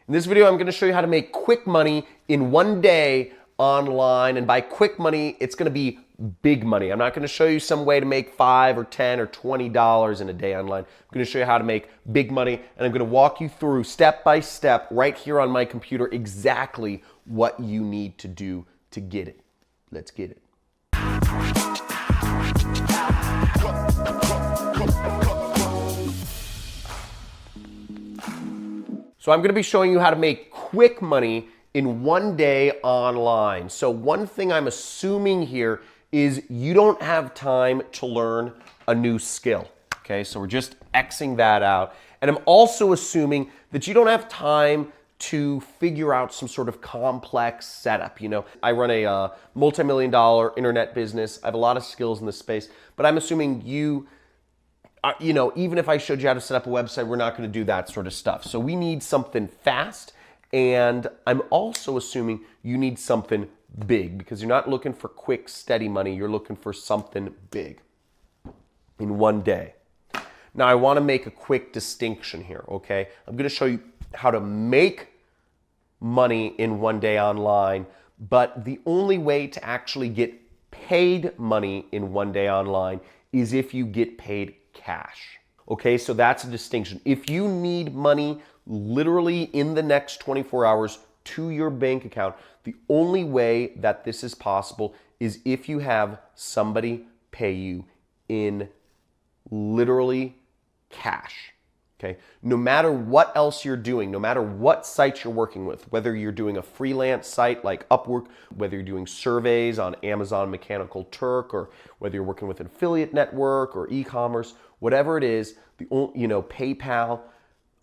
In this video, I'm going to show you how to make quick money in one day online. And by quick money, it's going to be big money. I'm not going to show you some way to make $5 or $10 or $20 in a day online. I'm going to show you how to make big money, and I'm going to walk you through step by step right here on my computer exactly what you need to do to get it. Let's get it. So I'm going to be showing you how to make quick money in one day online. So one thing I'm assuming here is you don't have time to learn a new skill. Okay, so we're just Xing that out. And I'm also assuming that you don't have time to figure out some sort of complex setup. You know, I run a multi-million-dollar internet business. I have a lot of skills in this space, but I'm assuming you know, even if I showed you how to set up a website, we're not going to do that sort of stuff. So we need something fast, and I'm also assuming you need something big because you're not looking for quick, steady money. You're looking for something big in one day. Now, I want to make a quick distinction here, okay? I'm going to show you how to make money in one day online, but the only way to actually get paid money in one day online is if you get paid cash. Okay, so that's a distinction. If you need money literally in the next 24 hours to your bank account, the only way that this is possible is if you have somebody pay you in literally cash. Okay, no matter what else you're doing, no matter what sites you're working with, whether you're doing a freelance site like Upwork, whether you're doing surveys on Amazon Mechanical Turk, or whether you're working with an affiliate network or e-commerce, whatever it is, PayPal,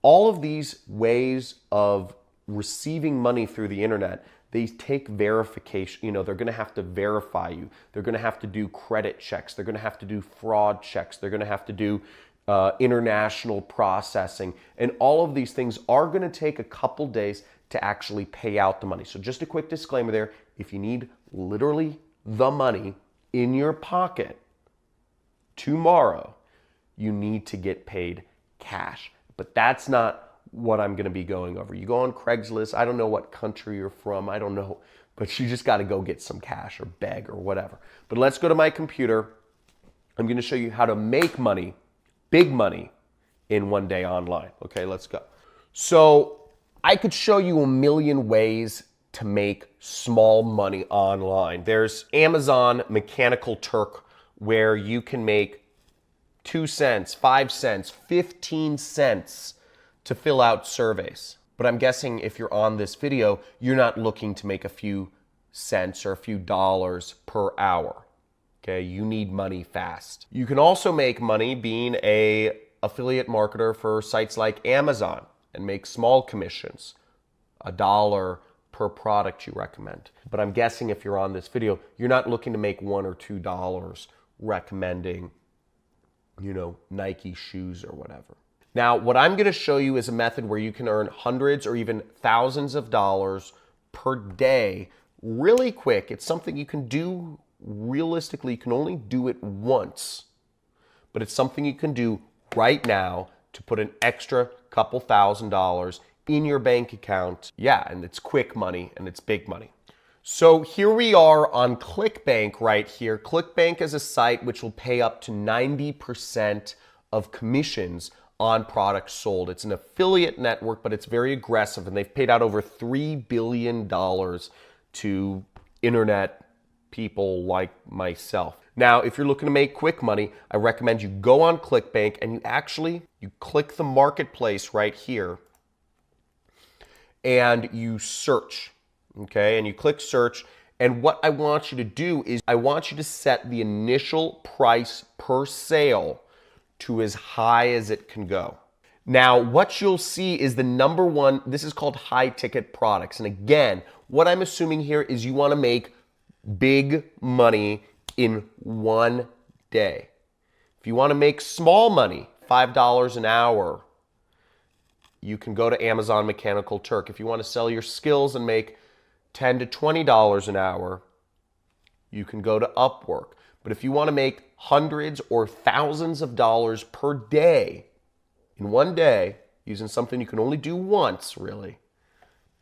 all of these ways of receiving money through the internet, they take verification. They're going to have to verify you. They're going to have to do credit checks. They're going to have to do fraud checks. They're going to have to do international processing. And all of these things are going to take a couple days to actually pay out the money. So just a quick disclaimer there. If you need literally the money in your pocket tomorrow, you need to get paid cash. But that's not what I'm going to be going over. You go on Craigslist. I don't know what country you're from. I don't know. But you just got to go get some cash or beg or whatever. But let's go to my computer. I'm going to show you how to make money, big money, in one day online. Okay, let's go. So I could show you a million ways to make small money online. There's Amazon Mechanical Turk, where you can make 2 cents, 5 cents, 15 cents to fill out surveys. But I'm guessing if you're on this video, you're not looking to make a few cents or a few dollars per hour. Okay, you need money fast. You can also make money being an affiliate marketer for sites like Amazon and make small commissions, $1 per product you recommend. But I'm guessing if you're on this video, you're not looking to make $1 or $2 recommending, Nike shoes or whatever. Now, what I'm going to show you is a method where you can earn hundreds or even thousands of dollars per day really quick. It's something you can do realistically. You can only do it once, but it's something you can do right now to put an extra couple $1,000s in your bank account. Yeah, and it's quick money and it's big money. So here we are on ClickBank right here. ClickBank is a site which will pay up to 90% of commissions on products sold. It's an affiliate network, but it's very aggressive, and they've paid out over $3 billion to internet people like myself. Now, if you're looking to make quick money, I recommend you go on ClickBank and you click the marketplace right here and you search. Okay, and you click search, and what I want you to do is I want you to set the initial price per sale to as high as it can go. Now, what you'll see is the number one, this is called high ticket products. And again, what I'm assuming here is you want to make big money in one day. If you want to make small money, $5 an hour, you can go to Amazon Mechanical Turk. If you want to sell your skills and make $10 to $20 an hour, you can go to Upwork. But if you want to make hundreds or thousands of dollars per day in one day using something you can only do once, really,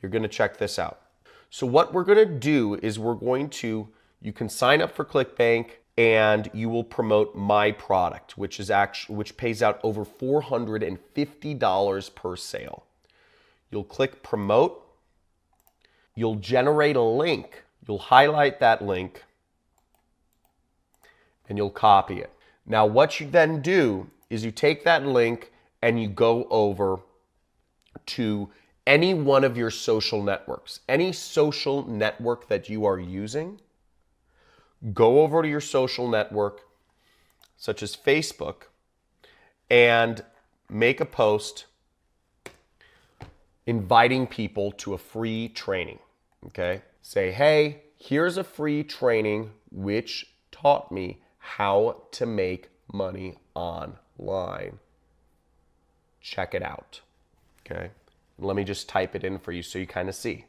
You're going to check this out. So what we're going to do is you can sign up for ClickBank and you will promote my product, which pays out over $450 per sale. You'll click promote. You'll generate a link. You'll highlight that link and you'll copy it. Now what you then do is you take that link and you go over to any one of your social networks. Any social network that you are using, go over to your social network, such as Facebook, and make a post inviting people to a free training, okay? Say, hey, here's a free training which taught me how to make money online. Check it out, okay? And let me just type it in for you so you kind of see.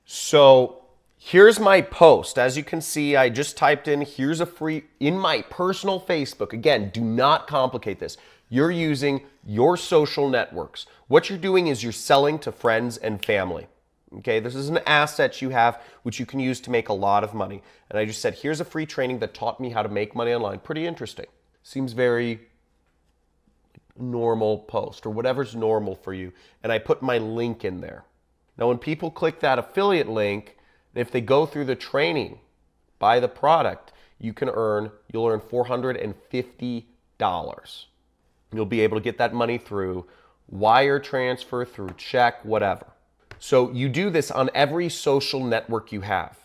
So here's my post. As you can see, I just typed in, here's a free, in my personal Facebook. Again, do not complicate this. You're using your social networks. What you're doing is you're selling to friends and family. Okay, this is an asset you have which you can use to make a lot of money. And I just said, here's a free training that taught me how to make money online. Pretty interesting. Seems very normal post or whatever's normal for you. And I put my link in there. Now when people click that affiliate link, if they go through the training, buy the product, you'll earn $450. You'll be able to get that money through wire transfer, through check, whatever. So you do this on every social network you have,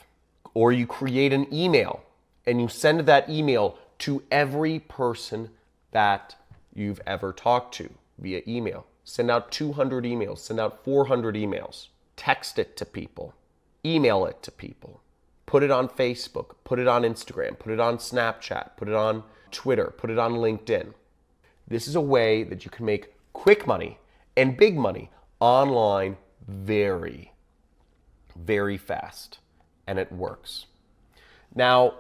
or you create an email and you send that email to every person that you've ever talked to via email. Send out 200 emails, send out 400 emails, text it to people, email it to people, put it on Facebook, put it on Instagram, put it on Snapchat, put it on Twitter, put it on LinkedIn. This is a way that you can make quick money and big money online very, very fast, and it works. Now,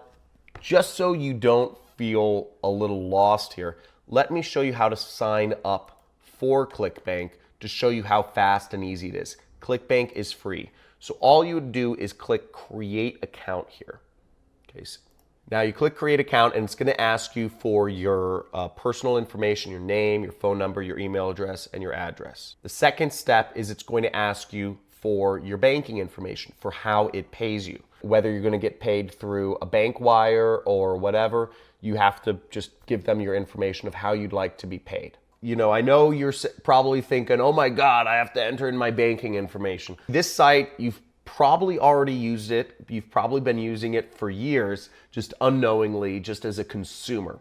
just so you don't feel a little lost here, let me show you how to sign up for ClickBank to show you how fast and easy it is. ClickBank is free. So all you would do is click create account here. Okay, so now you click create account and it's going to ask you for your personal information, your name, your phone number, your email address, and your address. The second step is it's going to ask you for your banking information, for how it pays you. Whether you're going to get paid through a bank wire or whatever, you have to just give them your information of how you'd like to be paid. You know, I know you're probably thinking, oh my God, I have to enter in my banking information. This site, you've probably already used it. You've probably been using it for years, just unknowingly, just as a consumer.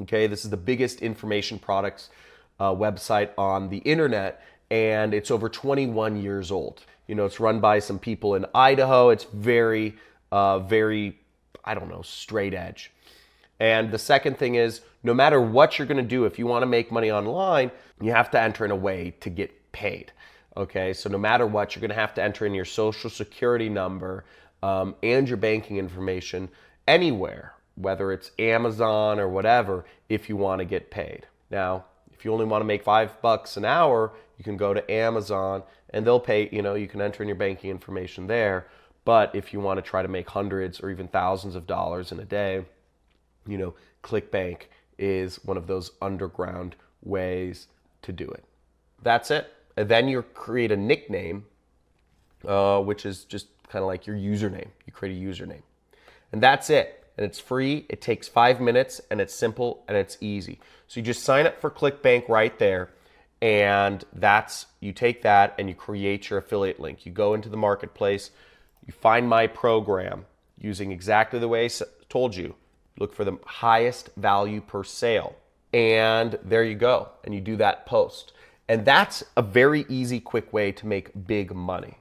Okay, this is the biggest information products website on the internet, and it's over 21 years old. You know, it's run by some people in Idaho. It's very, very, I don't know, straight edge. And the second thing is, no matter what you're going to do, if you want to make money online, you have to enter in a way to get paid. Okay, so no matter what, you're going to have to enter in your social security number and your banking information anywhere, whether it's Amazon or whatever, if you want to get paid. Now, if you only want to make $5 an hour, you can go to Amazon and they'll pay, you know, you can enter in your banking information there. But if you want to try to make hundreds or even thousands of dollars in a day, you know, ClickBank is one of those underground ways to do it. That's it. And then you create a nickname, which is just kind of like your username. You create a username. And that's it. And it's free. It takes 5 minutes and it's simple and it's easy. So you just sign up for ClickBank right there. And you take that and you create your affiliate link. You go into the marketplace, you find my program using exactly the way I told you. Look for the highest value per sale. And there you go. And you do that post. And that's a very easy, quick way to make big money.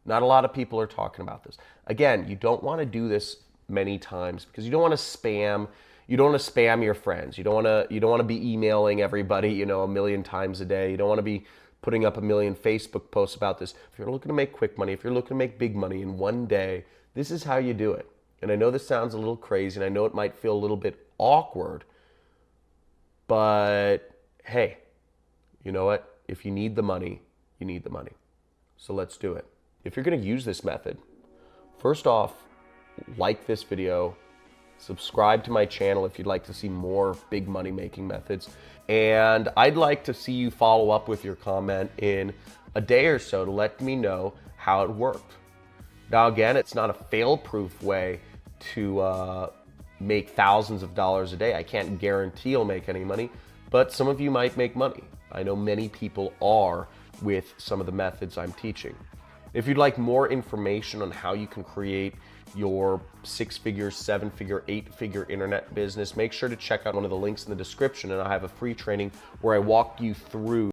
Not a lot of people are talking about this. Again, you don't want to do this many times because you don't want to spam. You don't want to spam your friends. You don't want to be emailing everybody, you know, 1 million times a day. You don't want to be putting up 1 million Facebook posts about this. If you're looking to make quick money, if you're looking to make big money in one day, this is how you do it. And I know this sounds a little crazy, and I know it might feel a little bit awkward, but hey, you know what? If you need the money, you need the money. So let's do it. If you're gonna use this method, first off, like this video, subscribe to my channel if you'd like to see more big money making methods, and I'd like to see you follow up with your comment in a day or so to let me know how it worked. Now again, it's not a fail-proof way to make thousands of dollars a day. I can't guarantee you'll make any money, but some of you might make money. I know many people are with some of the methods I'm teaching. If you'd like more information on how you can create your 6-figure, 7-figure, 8-figure internet business, make sure to check out one of the links in the description, and I have a free training where I walk you through